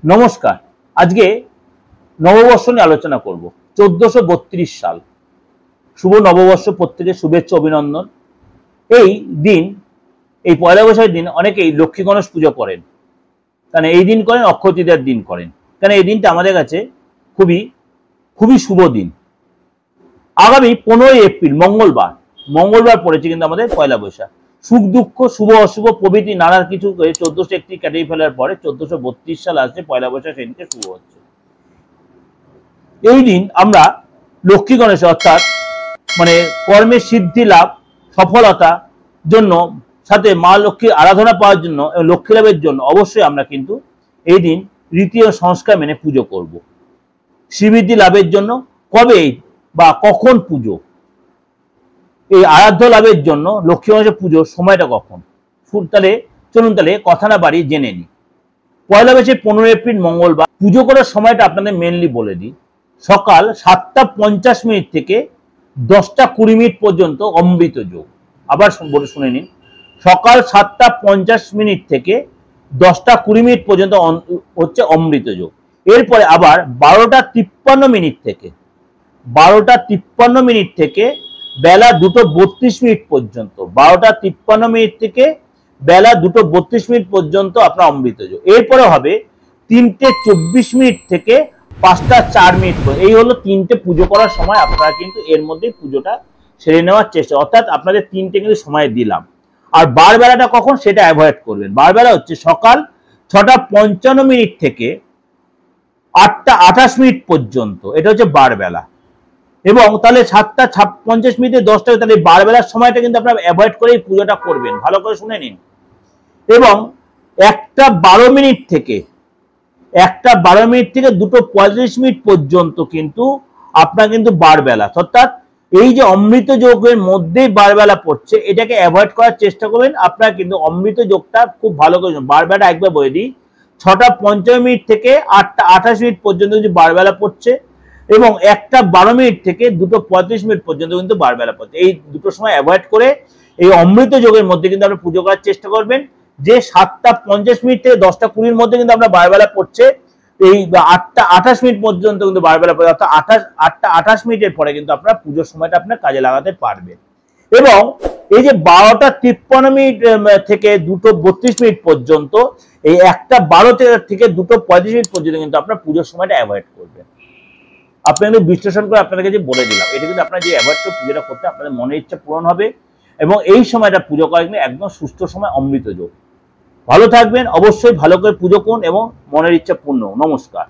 নমস্কার। আজকে নববর্ষ নিয়ে আলোচনা করব। 1432 সাল শুভ নববর্ষ, প্রত্যেকের শুভেচ্ছা অভিনন্দন। এই দিন, এই পয়লা বৈশাখের দিন অনেকেই লক্ষ্মী গণেশ পুজো করেন, কারণ এই দিন করেন, অক্ষয় তৃতীয়ার দিন করেন, কারণ এই দিনটা আমাদের কাছে খুবই খুবই শুভ দিন। আগামী 15ই এপ্রিল মঙ্গলবার পড়েছে কিন্তু আমাদের পয়লা বৈশাখ। সুখ দুঃখ, শুভ অশুভ প্রভৃতি নানা কিছু 1401 কাটিয়ে ফেলার পরে 1432 সাল আসছে, পয়লা বৈশাখ সেদিনকে শুরু হচ্ছে। এই দিন আমরা লক্ষ্মী গণেশ অর্থাৎ কর্মের সিদ্ধি লাভ, সফলতা জন্য, সাথে মা লক্ষ্মীর আরাধনা পাওয়ার জন্য, লক্ষ্মী লাভের জন্য অবশ্যই আমরা কিন্তু এই দিন রীতি ও সংস্কার মেনে পুজো করব। শ্রীবৃদ্ধি লাভের জন্য কবে বা কখন পুজো, এই আরাধ্য লাভের জন্য লক্ষ্মী গণেশের পুজোর সময়টা কখন, চলুন কথা না বাড়িয়ে জেনে নিই। পয়লা বৈশাখ 15 এপ্রিল মঙ্গলবার। পুজো করার সময়টা আপনাদের মেনলি বলে দিই। সকাল 7টা 50 মিনিট থেকে 10টা 20 মিনিট পর্যন্ত অমৃত যোগ। আবার বলে শুনে নিন, সকাল 7টা 50 মিনিট থেকে 10টা 20 মিনিট পর্যন্ত হচ্ছে অমৃত যোগ। এরপরে আবার 12টা 53 মিনিট থেকে বেলা 2টো 32 মিনিট পর্যন্ত, 12টা 53 মিনিট থেকে বেলা 2টো 32 মিনিট পর্যন্ত আপনার অমৃত যোগ। এরপরে হবে 3টে 24 মিনিট থেকে 5টা 4 মিনিট। এই হলো 3টে পুজো করার সময়। আপনারা কিন্তু এর মধ্যে পুজোটা সেরে নেওয়ার চেষ্টা, অর্থাৎ আপনাদের 3টে কিন্তু সময় দিলাম। আর বার বেলাটা কখন সেটা অ্যাভয়েড করবেন। বার বেলা হচ্ছে সকাল 6টা 55 মিনিট থেকে 8টা 28 মিনিট পর্যন্ত, এটা হচ্ছে বার বেলা। এবং তাহলে 7টা 50 মিনিটে 10টা, তাহলে বার বেলার সময়টা কিন্তু আপনারা অ্যাভয়েড করে পুজোটা করবেন। ভালো করে শুনে নিন। এবং 1টা 12 মিনিট থেকে 2টো 35 মিনিট পর্যন্ত কিন্তু আপনার কিন্তু বার বেলা, অর্থাৎ এই যে অমৃত যোগের মধ্যেই বার বেলা পড়ছে, এটাকে অ্যাভয়েড করার চেষ্টা করবেন। আপনারা কিন্তু অমৃত যোগটা খুব ভালো করে বার বেলা একবার বলে দিই, 6টা 55 মিনিট থেকে 8টা 28 মিনিট পর্যন্ত কিন্তু বার বেলা পড়ছে, এবং 1টা 12 মিনিট থেকে 2টো 35 মিনিট পর্যন্ত কিন্তু বার বেলা পড়ছে। এই দুটো সময় অ্যাভয়েড করে এই অমৃত যোগের মধ্যে কিন্তু আপনি পুজো করার চেষ্টা করবেন। যে 7টা 50 মিনিট থেকে 10টা 20-র মধ্যে কিন্তু আমরা বার বেলা পড়ছে, এই 8টা 28 মিনিট পর্যন্ত কিন্তু বার বেলা পড়ছে, অর্থাৎ 8টা 28 মিনিটের পরে কিন্তু আপনার পুজোর সময়টা আপনার কাজে লাগাতে পারবেন। এবং এই যে 12টা 53 মিনিট থেকে 2টো 32 মিনিট পর্যন্ত, এই 1টা 12 থেকে 2টো 35 মিনিট পর্যন্ত কিন্তু আপনার পুজোর সময়টা অ্যাভয়েড করবেন। আপনাদের বিশ্লেষণ করে আপনাদেরকে যে বলে দিলাম, এটা কিন্তু আপনারা যে অ্যাভয়েড করে পুজোটা করতে আপনাদের মনের ইচ্ছা পূরণ হবে, এবং এই সময়টা পুজো করা কিন্তু একদম সুস্থ সময়, অমৃত যোগ। ভালো থাকবেন, অবশ্যই ভালো করে পুজো করুন এবং মনের ইচ্ছা পূর্ণ। নমস্কার।